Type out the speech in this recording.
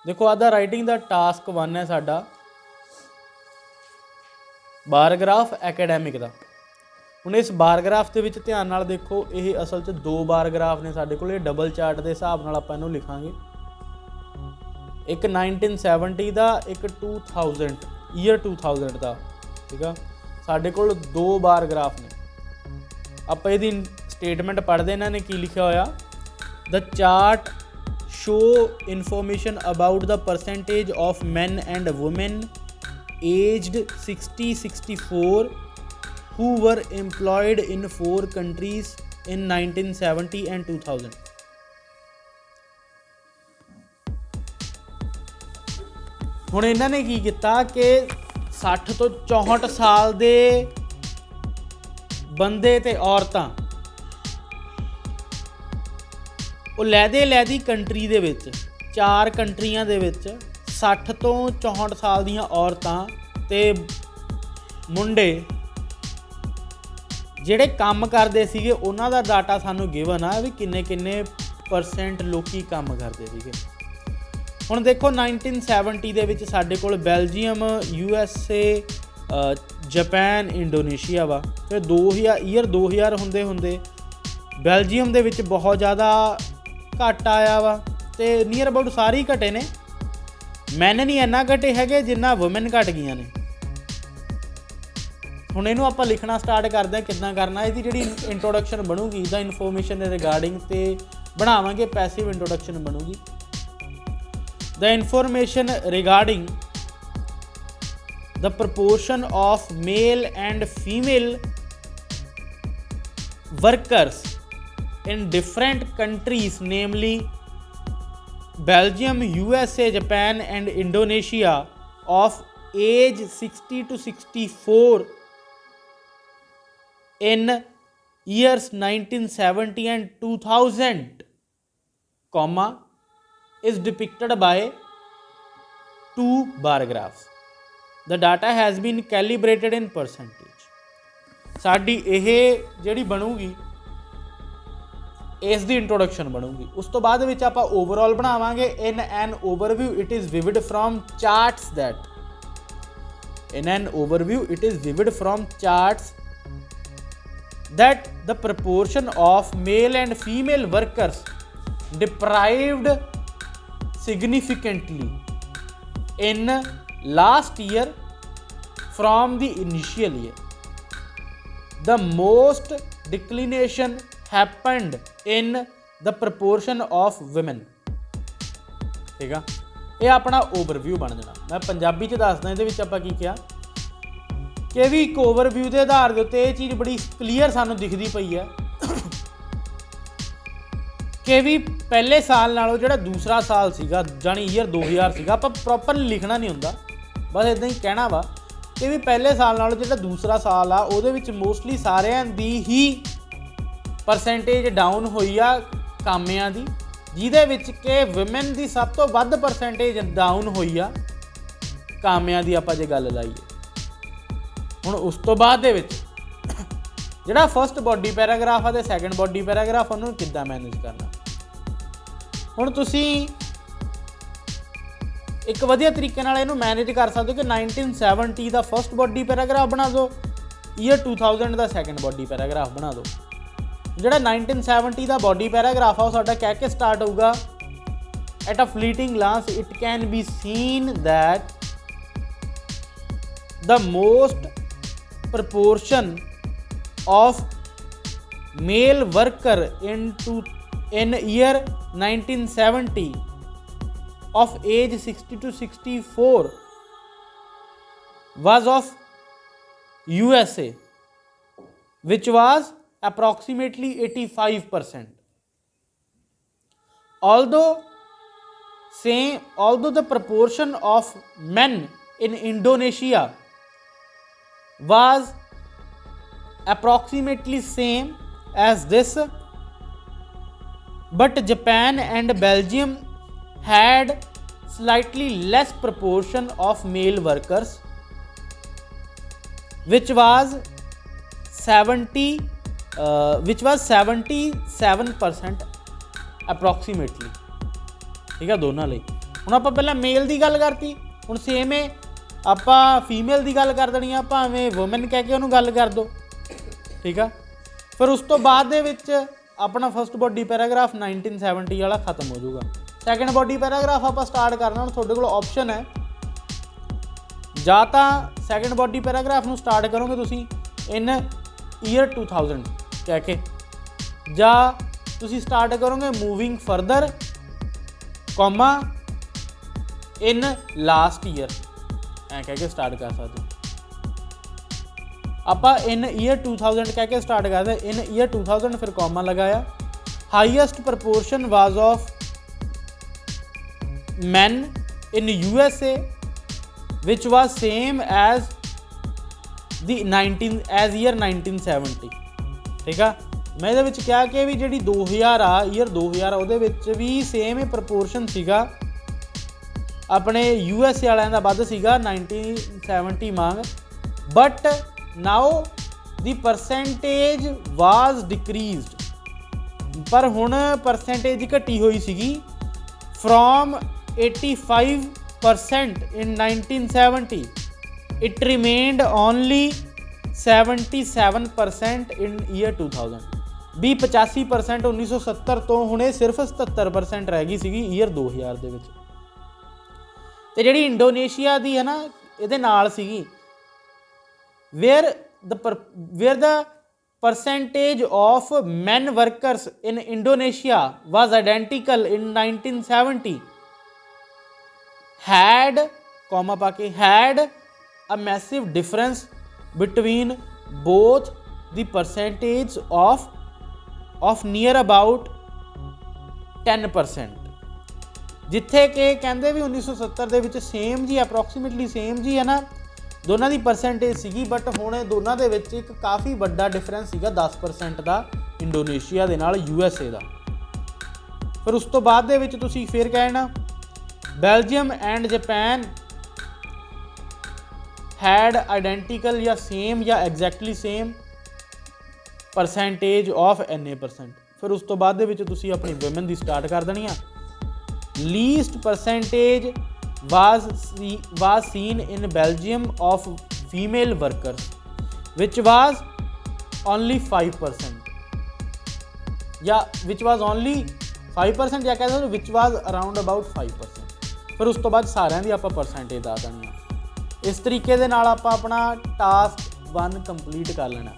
देखो आदा राइटिंग का टास्क 1 है साडा बारग्राफ एकेडैमिक का। हुण इस बारग्राफ के विच ध्यान नाल देखो, ये असल च 2 बारग्राफ ने साडे कोल। डबल चार्ट के हिसाब नाल आपां इहनूं लिखांगे, एक 1970 का, एक 2000 ईयर 2000 का। ठीक है, साडे कोल 2 बारग्राफ ने। आपां इहदी स्टेटमेंट पढ़ते इन्होंने की लिखा होया, the chart show information about the percentage of man and women aged 60-64 who were employed in 4 countries in 1970 and 2000। हुण इन्हां ने की कीता कि 60 तो 64 साल दे बंदे ते औरतां ਉਹ लैदी कंट्री दे विच 4 कंट्रियां दे विच 60 तो 64 साल दियां औरतां ते मुंडे ਜਿਹੜੇ ਕੰਮ ਕਰਦੇ ਸੀਗੇ ਉਹਨਾਂ ਦਾ ਡਾਟਾ ਸਾਨੂੰ ਗਿਵਨ ਆ ਵੀ ਕਿੰਨੇ % ਲੋਕੀ ਕੰਮ ਕਰਦੇ ਸੀਗੇ। ਹੁਣ ਦੇਖੋ 1970 ਦੇ ਵਿੱਚ ਸਾਡੇ ਕੋਲ ਬੈਲਜੀਅਮ, USA, ਜਾਪਾਨ, ਇੰਡੋਨੇਸ਼ੀਆ ਵਾ। ਫਿਰ 2000 ਹੁੰਦੇ ਬੈਲਜੀਅਮ ਦੇ ਵਿੱਚ ਬਹੁਤ ਜ਼ਿਆਦਾ ਘੱਟ ਆਇਆ ਵਾ ਤੇ ਨੀਅਰ ਅਬਾਊਟ ਸਾਰੇ ਹੀ ਘਟੇ ਨੇ। मैन नहीं इन्ना घटे है जिन्ना वुमेन घट गई ने। हुण इहनूं आपां लिखना स्टार्ट करते हैं, किद्दां करना। इहदी जिहड़ी इंट्रोडक्शन बनूगी द इनफॉर्मेशन रिगार्डिंग ते बनावांगे पैसिव इंट्रोडक्शन बनूगी। The information regarding the proportion of male and female workers in different countries namely Belgium, USA, Japan and Indonesia of age 60 to 64 in years 1970 and 2000, comma, is depicted by 2 bar-graphs. The data has been calibrated in percentage। साडी ਇਹ ਜਿਹੜੀ ਬਣੂਗੀ इस दी introduction बनूगी। उस तो बाद विच आपां overall बनावांगे। In an overview it is vivid from charts that the proportion of male and female workers deprived significantly in last year from the initial year. The most declination happened in the proportion of women. ठीक है, ये अपना overview बन जाना। मैं पंजाबी च दसदा इहदे विच आपां की कहा कि भी एक ओवरव्यू के आधार के उत्ते ये चीज़ बड़ी क्लीयर सानूं दिखदी पई है कि भी पहले साल नालों जिहड़ा दूसरा साल सीगा जानी ईयर 2000 सीगा, आपां प्रॉपर लिखना नहीं हुंदा, बस इदां ही कहना वा कि भी पहले साल नालों जिहड़ा दूसरा साल आ उहदे विच मोस्टली सारिਆਂ दी ही परसेंटेज डाउन हुई आ कामियां दी, जिहदे विच कि वुमेन दी सब तो वध परसेंटेज डाउन हुई आ कामियां दी। आपां जे गल लाइए हुण उस तो बाद दे विच जिहड़ा फस्ट बॉडी पैराग्राफ आ ते सैकेंड बॉडी पैराग्राफ उहनूं किद्दां मैनेज करना। हुण तुसीं एक वधिया तरीके नाल इहनूं मैनेज कर सकदे हो कि 1970 दा फस्ट बॉडी पैराग्राफ बना दो, ईयर 2000 दा सैकेंड बॉडी पैराग्राफ बना दो। ਜਿਹੜਾ 1970 ਦਾ ਬੋਡੀ ਪੈਰਾਗ੍ਰਾਫ ਆ ਉਹ ਸਾਡਾ ਕਹਿ ਕੇ ਸਟਾਰਟ ਹੋਊਗਾ, at a fleeting glance it can be seen that the most proportion of male worker in year 1970 of age 60 to 64 was of USA, which was approximately 85%. Although the proportion of men in Indonesia was approximately same as this, but Japan and Belgium had slightly less proportion of male workers, which was 77% approximately। ठीक है, दोनों ਲਈ ਹੁਣ ਆਪਾਂ ਪਹਿਲਾਂ ਮੇਲ ਦੀ ਗੱਲ करती, ਹੁਣ सेम है ਆਪਾਂ फीमेल की गल कर देनी, भावें वुमेन कह के उन्होंने गल कर दो, ठीक है। फिर उस तो बाद दे विच अपना फस्ट बॉडी पैराग्राफ 1970 वाला खत्म हो जाऊगा। सैकेंड बॉडी पैराग्राफ आप स्टार्ट करना, हुण तुहाडे कोल ऑप्शन है, ਜਾਂ ਤਾਂ सैकेंड बॉडी पैराग्राफ ਨੂੰ स्टार्ट करोगे तुसी इन ईयर 2000 कह के, ਜਾਂ तुसी स्टार्ट करोगे moving further comma in last year, ऐ कह के स्टार्ट कर सकते हो। आप इन ईयर 2000 कह के स्टार्ट करते, इन ईयर 2000 फिर कॉमा लगाया। Highest proportion was of man in USA which was same age the 19 age year 1970, ठीक है। मैं ये क्या कि भी जी 2000 आ ईयर 2000 वो भी सेम ही प्रपोर्शन सीगा अपने USA वालों का वध सीगा 1970 मांग, but now the percentage was decreased, पर हुण परसेंटेज घटी हुई सीगी from 85% in 1970, it remained only 77% in year 2000, भी 85% 1970 तो हुणे सिर्फ 77% रह गई सीगी ईयर 2000 दे विच। ते जिहड़ी इंडोनेशिया दी है ना इहदे नाल सीगी, where the percentage of man workers in Indonesia was identical in 1970, had comma पाके had a massive difference between both the percentage of near about 10%, जिथे कि कहते भी 1970 ਦੇ ਵਿੱਚ सेम जी अप्रोक्सीमेटली सेम जी है ना दोनों की परसेंटेज सीगी, बट हुण दोनों ਦੇ ਵਿੱਚ एक काफ़ी ਵੱਡਾ डिफरेंस सीगा 10% ਦਾ इंडोनेशिया ਦੇ ਨਾਲ USA ਦਾ। फिर उस तो बाद ਦੇ ਵਿੱਚ ਤੁਸੀਂ फिर कहना Belgium and Japan had identical या सेम या exactly same percentage of NA%। फिर उस तो बाद ਦੇ ਵਿੱਚ ਤੁਸੀਂ अपनी वुमेन की स्टार्ट कर देनी है। Least percentage was seen in Belgium of female workers which was only 5%, या which was only 5% या कहते हैं which was around about 5%। फिर उस तो बाद सारिਆਂ ਦੀ ਆਪਾਂ परसेंटेज दा देनी है। इस तरीके ਦੇ ਨਾਲ ਆਪਾਂ ਆਪਣਾ टास्क 1 कंप्लीट कर लेना।